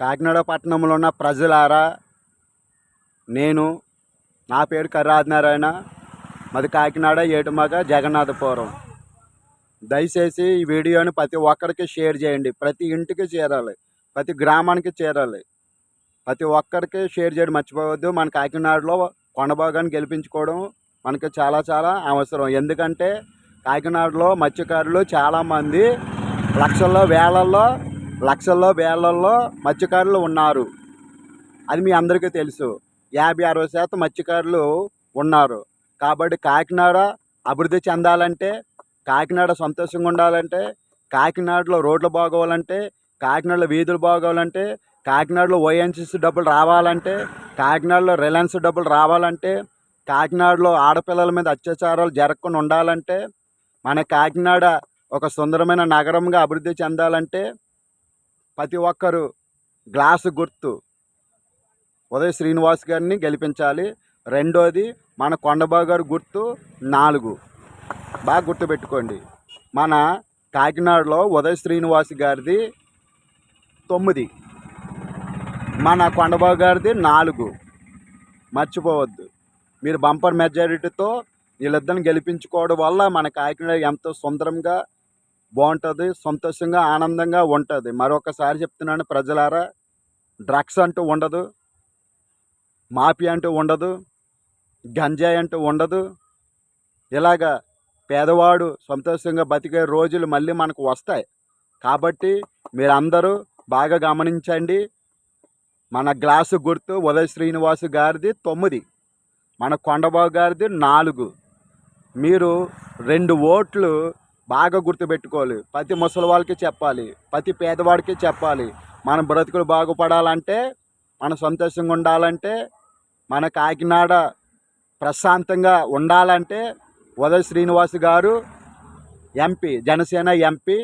కాకినాడ పట్టణంలో ఉన్న ప్రజలారా, నా పేరు కర్ర ఆదినారాయణ. మాది కాకినాడ ఏటుమగ జగన్నాథపురం. దయచేసి ఈ వీడియోని ప్రతి ఒక్కరికి షేర్ చేయండి. ప్రతి ఇంటికి చేరాలి, ప్రతి గ్రామానికి చేరాలి. ప్రతి ఒక్కరికి షేర్ చేయడం మర్చిపోవద్దు. మన కాకినాడలో కొండబాగాన్ని గెలిపించుకోవడం మనకి చాలా చాలా అవసరం. ఎందుకంటే కాకినాడలో మత్స్యకారులు చాలామంది లక్షల్లో వేలల్లో మత్స్యకారులు ఉన్నారు. అది మీ అందరికీ తెలుసు. 50-60% మత్స్యకారులు ఉన్నారు. కాబట్టి కాకినాడ అభివృద్ధి చెందాలంటే, కాకినాడ సంతోషంగా ఉండాలంటే, కాకినాడలో రోడ్లు బాగోవాలంటే, కాకినాడలో వీధులు బాగోవాలంటే, కాకినాడలో ఓఎన్జీసీ డబ్బులు రావాలంటే, కాకినాడలో రిలయన్స్ డబ్బులు రావాలంటే, కాకినాడలో ఆడపిల్లల మీద అత్యాచారాలు జరగకుండా ఉండాలంటే, మన కాకినాడ ఒక సుందరమైన నగరంగా అభివృద్ధి చెందాలంటే ప్రతి ఒక్కరూ గ్లాసు గుర్తు ఉదయ్ శ్రీనివాస్ గారిని గెలిపించాలి. రెండోది మన కొండబాబు గారి గుర్తు 4. బాగా గుర్తుపెట్టుకోండి. మన కాకినాడలో ఉదయ్ శ్రీనివాస్ గారిది 9, మన కొండబాబు గారిది 4. మర్చిపోవద్దు. మీరు బంపర్ మెజారిటీతో వీళ్ళిద్దరిని గెలిపించుకోవడం వల్ల మన కాకినాడ ఎంతో సుందరంగా బాగుంటుంది, సంతోషంగా ఆనందంగా ఉంటుంది. మరొకసారి చెప్తున్నాను ప్రజలారా, డ్రగ్స్ అంటూ ఉండదు, మాఫియా అంటూ ఉండదు, గంజాయి అంటూ ఉండదు. ఇలాగా పేదవాడు సంతోషంగా బతికే రోజులు మళ్ళీ మనకు వస్తాయి. కాబట్టి మీరందరూ బాగా గమనించండి. మన గ్లాసు గుర్తు ఉదయ్ శ్రీనివాస్ గారిది 9, మన కొండబాబు గారిది 4. మీరు 2 ఓట్లు బాగా గుర్తుపెట్టుకోవాలి. ప్రతి ముసలి వాళ్ళకి చెప్పాలి, ప్రతి పేదవాడికి చెప్పాలి. మన బ్రతుకులు బాగుపడాలంటే, మన సంతోషంగా ఉండాలంటే, మన కాకినాడ ప్రశాంతంగా ఉండాలంటే ఉదయ్ శ్రీనివాస్ గారు ఎంపీ, జనసేన ఎంపీ.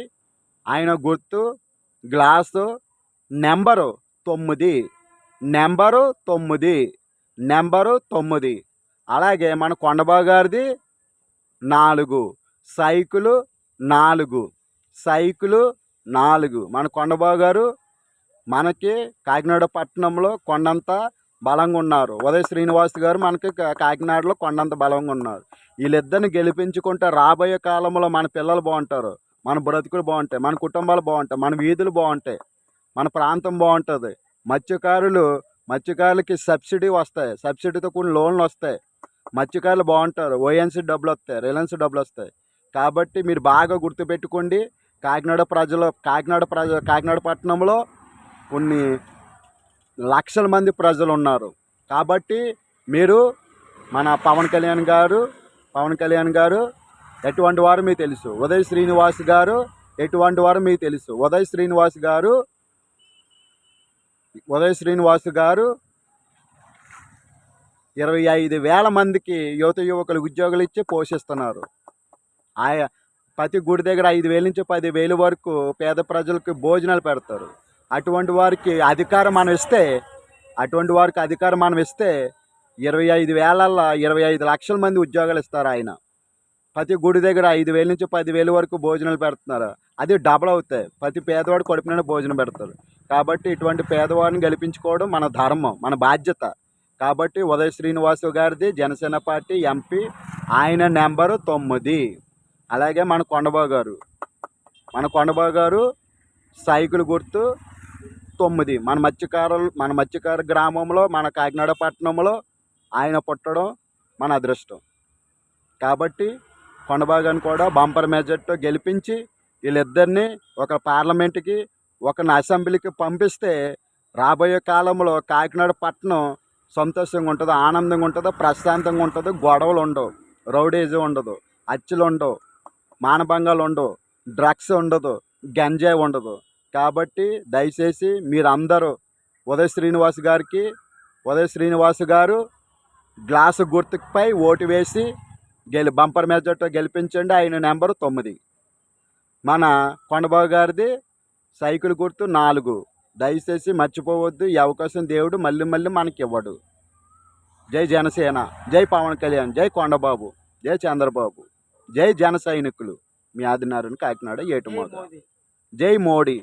ఆయన గుర్తు గ్లాసు నెంబరు 9. అలాగే మన కొండబాబు గారిది 4, సైకిలు 4. మన కొండబాబు గారు మనకి కాకినాడ పట్టణంలో కొండంత బలంగా ఉన్నారు. ఉదయ్ శ్రీనివాస్ గారు మనకి కాకినాడలో కొండంత బలంగా ఉన్నారు. వీళ్ళిద్దరిని గెలిపించుకుంటే రాబోయే కాలంలో మన పిల్లలు బాగుంటారు, మన బ్రతుకులు బాగుంటాయి, మన కుటుంబాలు బాగుంటాయి, మన వీధులు బాగుంటాయి, మన ప్రాంతం బాగుంటుంది. మత్స్యకారులకి సబ్సిడీ వస్తాయి, సబ్సిడీతో కొన్ని లోన్లు వస్తాయి. మత్స్యకారులు బాగుంటారు, ఓఎన్జీసీ డబ్బులు వస్తాయి, రిలయన్స్ డబ్బులు వస్తాయి. కాబట్టి మీరు బాగా గుర్తుపెట్టుకోండి. కాకినాడ పట్టణంలో కొన్ని లక్షల మంది ప్రజలు ఉన్నారు. కాబట్టి మీరు మన పవన్ కళ్యాణ్ గారు ఎటువంటి వారు మీకు తెలుసు. ఉదయ్ శ్రీనివాస్ గారు ఎటువంటి వారు మీకు తెలుసు. ఉదయ్ శ్రీనివాస్ గారు 25,000 మందికి యువకులు ఉద్యోగాలు ఇచ్చి పోషిస్తున్నారు. ప్రతి గుడి దగ్గర 5,000 నుంచి 10,000 వరకు పేద ప్రజలకు భోజనాలు పెడతారు. అటువంటి వారికి అధికారం మనం ఇస్తే 25,000 25 లక్షల మంది ఉద్యోగాలు ఇస్తారు. ఆయన ప్రతి గుడి దగ్గర 5,000 నుంచి 10,000 వరకు భోజనాలు పెడుతున్నారు. అది డబల్ అవుతాయి. ప్రతి పేదవాడు కడుపు నిండా భోజనం పెడతారు. కాబట్టి ఇటువంటి పేదవాడిని గెలిపించుకోవడం మన ధర్మం, మన బాధ్యత. కాబట్టి ఉదయ్ శ్రీనివాసు గారిది జనసేన పార్టీ ఎంపీ, ఆయన నెంబరు 9. అలాగే మన కొండబాబు గారు సైకిల్ గుర్తు 9. మన మత్స్యకార గ్రామంలో, మన కాకినాడ పట్టణంలో ఆయన పుట్టడం మన అదృష్టం. కాబట్టి కొండబాబు గారిని కూడా బంపర్ మెజార్టీతో గెలిపించి వీళ్ళిద్దరిని ఒక పార్లమెంటుకి, ఒక అసెంబ్లీకి పంపిస్తే రాబోయే కాలంలో కాకినాడ పట్టణం సంతోషంగా ఉంటుంది, ఆనందంగా ఉంటుంది, ప్రశాంతంగా ఉంటుంది. గొడవలు ఉండవు, రౌడీజం ఉండదు, హత్యలు ఉండవు, మానభంగాలు ఉండవు, డ్రగ్స్ ఉండదు, గంజాయి ఉండదు. కాబట్టి దయచేసి మీరందరూ ఉదయ్ శ్రీనివాస్ గారు గ్లాసు గుర్తుపై ఓటు వేసి బంపర్ మెజార్టీతో గెలిపించండి. ఆయన నెంబరు 9. మన కొండబాబు గారిది సైకిల్ గుర్తు 4. దయచేసి మర్చిపోవద్దు. ఈ అవకాశం దేవుడు మళ్ళీ మనకి ఇవ్వడు. జై జనసేన, జై పవన్ కళ్యాణ్, జై కొండబాబు, జై చంద్రబాబు, జై జన సైనికులు. మీ ఆదినారాయణ, కాకినాడ ఏటుమగ. జై మోడీ.